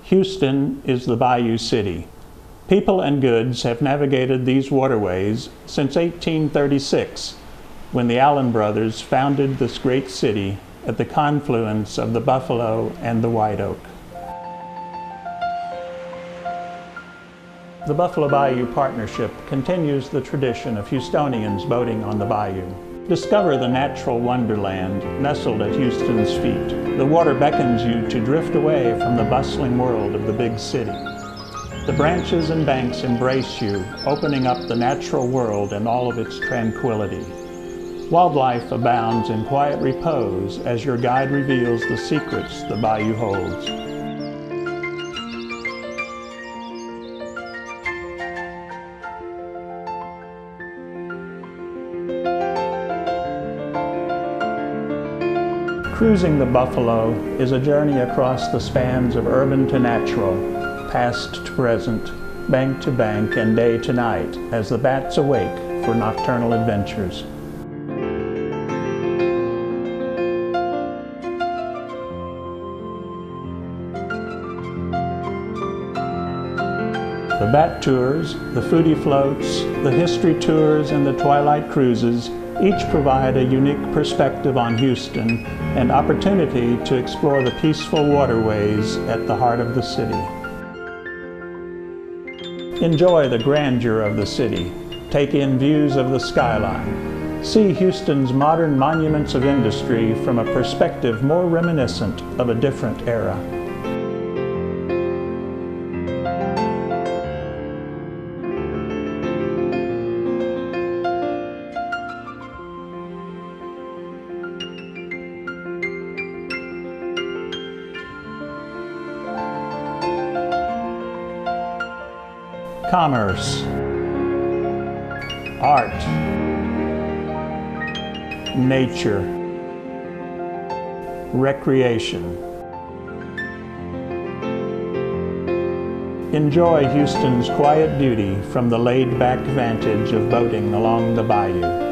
Houston is the Bayou City. People and goods have navigated these waterways since 1836, when the Allen brothers founded this great city at the confluence of the Buffalo and the White Oak. The Buffalo Bayou Partnership continues the tradition of Houstonians boating on the bayou. Discover the natural wonderland nestled at Houston's feet. The water beckons you to drift away from the bustling world of the big city. The branches and banks embrace you, opening up the natural world in all of its tranquility. Wildlife abounds in quiet repose as your guide reveals the secrets the bayou holds. Cruising the Buffalo is a journey across the spans of urban to natural, past to present, bank to bank, and day to night, as the bats awake for nocturnal adventures. The bat tours, the foodie floats, the history tours, and the twilight cruises each provide a unique perspective on Houston and opportunity to explore the peaceful waterways at the heart of the city. Enjoy the grandeur of the city. Take in views of the skyline. See Houston's modern monuments of industry from a perspective more reminiscent of a different era. Commerce, art, nature, recreation. Enjoy Houston's quiet beauty from the laid-back vantage of boating along the bayou.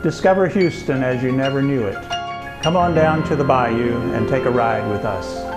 Discover Houston as you never knew it. Come on down to the bayou and take a ride with us.